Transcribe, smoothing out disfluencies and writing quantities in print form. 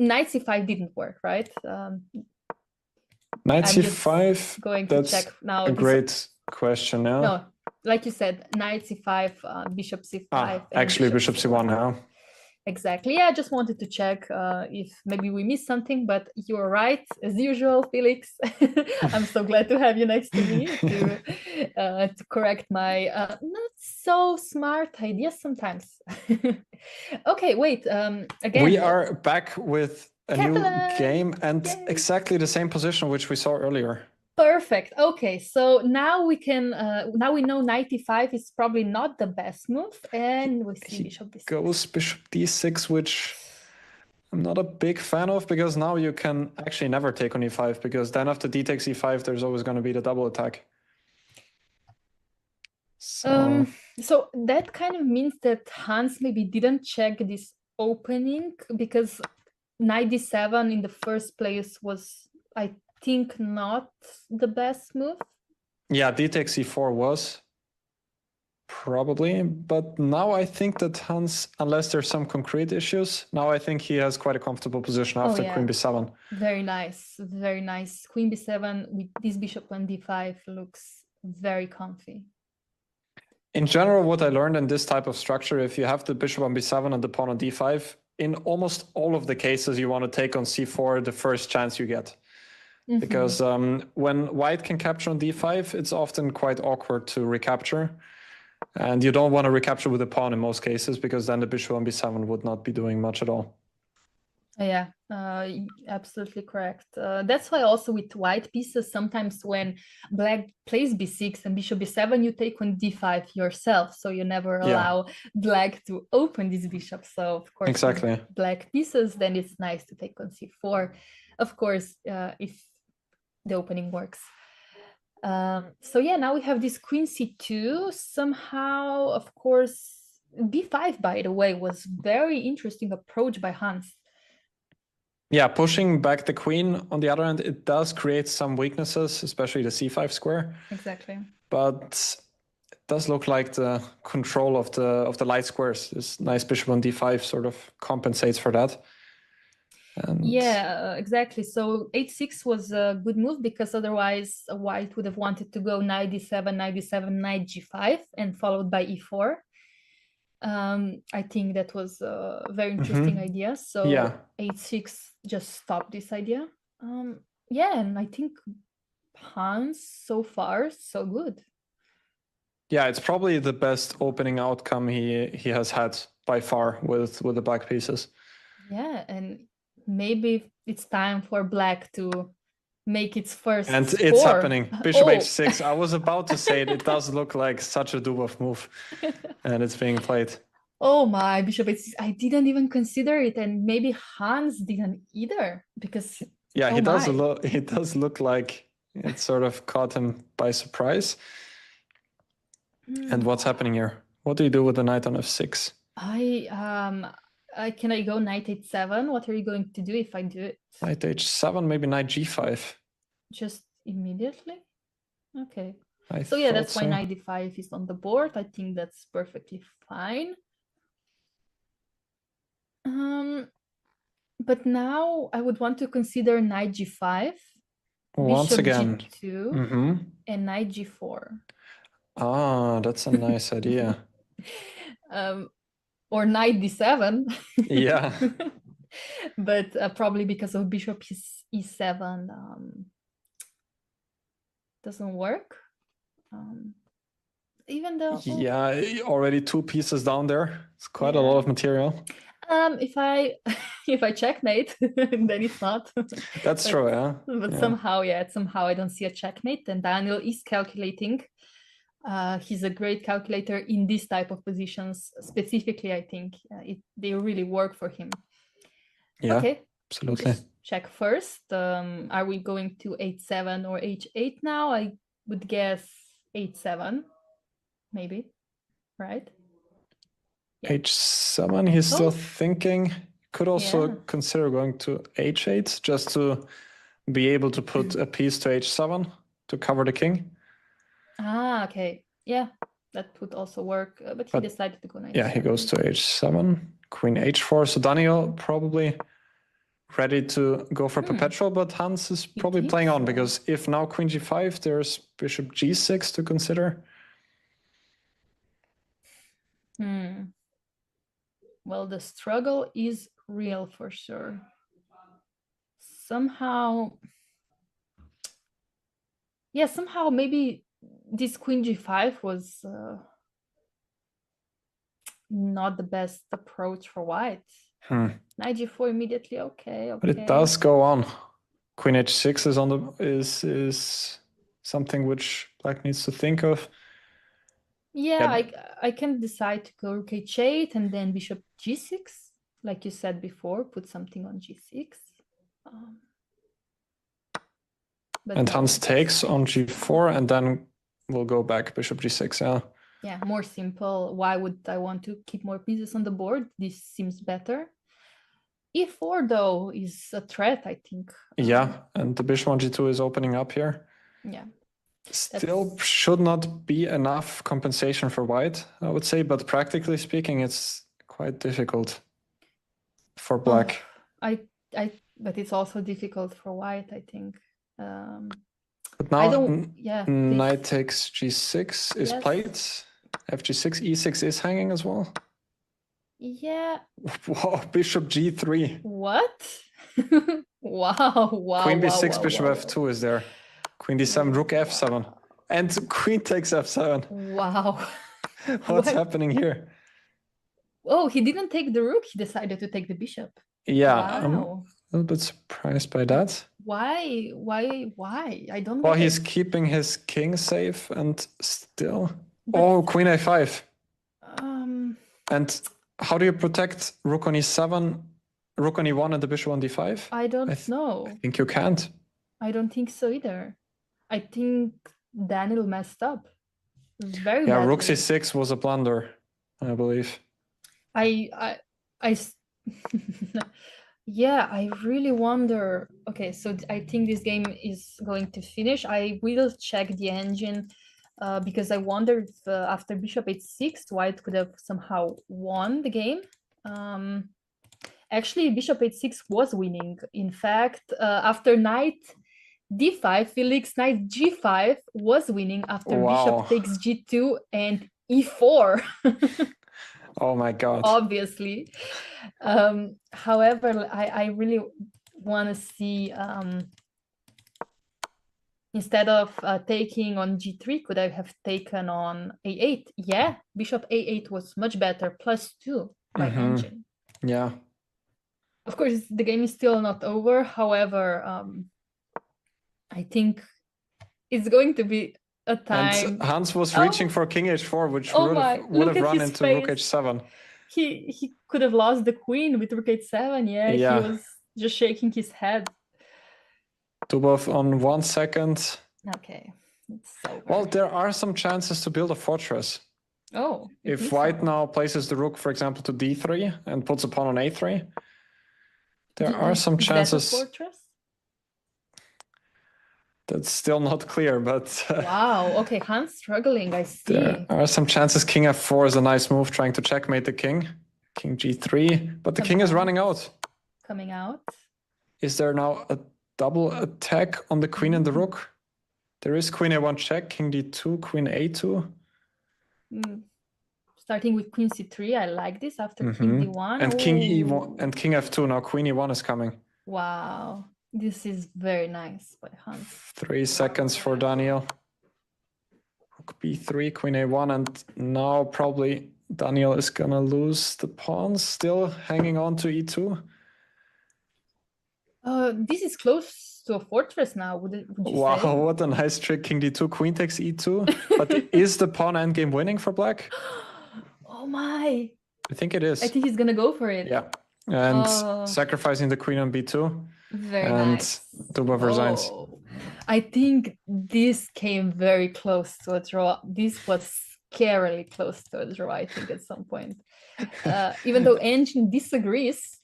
knight c5 didn't work, right? Knight I'm c5, just going to that's check now. a great question now. No, like you said, knight c5, bishop c5. Actually, bishop c1 now. Exactly. Yeah, I just wanted to check if maybe we missed something, but you're right, as usual, Felix. I'm so glad to have you next to me to correct my not so smart ideas sometimes. Okay, wait. Again, we are back with a new game and Yay. exactly the same position which we saw earlier. Perfect. Okay, so now we can now we know knight e5 is probably not the best move, and we see bishop d6. Goes bishop d6, which I'm not a big fan of, because now you can actually never take on e5, because then after d takes e5 there's always going to be the double attack. So that kind of means that Hans maybe didn't check this opening, because knight d7 in the first place was, I think, not the best move. Yeah, d takes e4 was probably, but now I think that Hans, unless there's some concrete issues, now I think he has quite a comfortable position after queen b7. Very nice, very nice. Queen b7 with this bishop on d5 looks very comfy. In general, what I learned in this type of structure, if you have the bishop on b7 and the pawn on d5, in almost all of the cases you want to take on c4 the first chance you get. Because when white can capture on d5, it's often quite awkward to recapture. And you don't want to recapture with a pawn in most cases, because then the bishop on b7 would not be doing much at all. Yeah, absolutely correct. That's why also with white pieces, sometimes when black plays b6 and bishop b7, you take on d5 yourself. So you never allow black to open this bishop. So of course, exactly. Black pieces, then it's nice to take on c4. Of course, if the opening works. So yeah, now we have this queen c2. Somehow, of course, b5, by the way, was very interesting approach by Hans. Yeah, pushing back the queen, on the other hand, it does create some weaknesses, especially the c5 square. Exactly. But it does look like the control of the light squares, this nice bishop on d5 sort of compensates for that. And yeah, exactly. So h6 was a good move, because otherwise white would have wanted to go knight d7, knight d7, knight g5, and followed by e4. I think that was a very interesting idea. So h6 just stopped this idea. Yeah, and I think Hans so far so good. Yeah, it's probably the best opening outcome he has had by far with the black pieces. Yeah, and maybe it's time for black to make its first and score. It's happening. Bishop h6. I was about to say it does look like such a Dubov move, and it's being played. Oh my, bishop h6. I didn't even consider it, and maybe Hans didn't either, because yeah, he does look like it sort of caught him by surprise. And what's happening here? What do you do with the knight on f6? Can I go knight h7? What are you going to do if I do it? Knight h7, maybe knight g5. Just immediately? Okay. So yeah, that's why knight d5 is on the board. I think that's perfectly fine. But now I would want to consider knight g5, once again, g2, and knight g4. Ah, that's a nice idea. Or knight d7. Yeah. But probably because of bishop e7 doesn't work. Even though yeah, already 2 pieces down there. It's quite a lot of material. If I checkmate, then it's not. That's true, yeah. But somehow I don't see a checkmate. And Daniil is calculating. He's a great calculator in this type of positions. Specifically, I think they really work for him. Yeah, okay, absolutely. Just check first. Are we going to h7 or h8 now? I would guess h7, maybe, right? Yeah. h7, he's still thinking. Could also consider going to h8, just to be able to put a piece to h7 to cover the king. Ah, okay. Yeah, that would also work. But he decided to go knight. Yeah, he goes to h7, queen h4. So Daniil probably ready to go for perpetual, but Hans is probably playing on, because if now queen g5, there's bishop g6 to consider. Well, the struggle is real for sure. Somehow maybe this queen g5 was not the best approach for white. Knight g4 immediately, okay. But it does go on. Queen h6 is on the is something which black needs to think of. Yeah, I can decide to go rook h8 and then bishop g6, like you said before, put something on g6. And no, Hans takes on g4, and then we'll go back bishop g6, yeah. Yeah, more simple. Why would I want to keep more pieces on the board? This seems better. e4, though, is a threat, I think. Yeah, and the bishop on g2 is opening up here. Yeah. Still should not be enough compensation for white, I would say, but practically speaking, it's quite difficult for black. But it's also difficult for white, I think. But now knight takes g6 is played. fg6, e6 is hanging as well. Yeah. Wow, bishop g3. What? Wow. Queen b6, bishop f2 is there. Queen d7, rook f7. And queen takes f7. Wow. What's happening here? Oh, he didn't take the rook. He decided to take the bishop. Yeah, wow. I'm a little bit surprised by that. Why? I don't know. Well, he's keeping his king safe and still... Oh, queen a5. And how do you protect rook on e7, rook on e1, and the bishop on d5? I don't know. I think you can't. I don't think so either. I think Daniil messed up very badly. Yeah, rook c6 was a blunder, I believe. Yeah, I really wonder. Okay, so I think this game is going to finish. I will check the engine because I wonder if after bishop h6, white could have somehow won the game. Actually, bishop h6 was winning. In fact, after knight d5, Felix, knight g5 was winning after bishop takes g2 and e4. Oh my God. Obviously. However, I really want to see, instead of taking on g3, could I have taken on a8? Yeah, bishop a8 was much better, +2 by engine. Yeah. Of course, the game is still not over. However, I think it's going to be a time. And Hans was reaching for king h4, which would have run into rook h7. He could have lost the queen with rook h7. Yeah, he was just shaking his head. Dubov on 1 second. Okay, it's over. Well, there are some chances to build a fortress. Oh. If white now places the rook, for example, to d3 and puts a pawn on a3, there are some chances. Is that a fortress? That's still not clear, but... Wow, okay, Hans struggling, I see. There are some chances. King f4 is a nice move, trying to checkmate the king. King g3, but the king is running out. Coming out. Is there now a double attack on the queen and the rook? There is queen a1 check, king d2, queen a2. Starting with queen c3, I like this after king d1. And king e1 and king f2, now queen e1 is coming. Wow. This is very nice by Hans. 3 seconds for Daniil. Rook b3, queen a1, and now probably Daniil is gonna lose the pawns, still hanging on to e2. This is close to a fortress now, would you say? Wow, what a nice trick. King d2, queen takes e2. But is the pawn endgame winning for black? Oh my. I think it is. I think he's gonna go for it. Yeah. And sacrificing the queen on b2. Very nice. Dubov resigns. I think this came very close to a draw. This was scarily close to a draw, I think, at some point. Even though engine disagrees,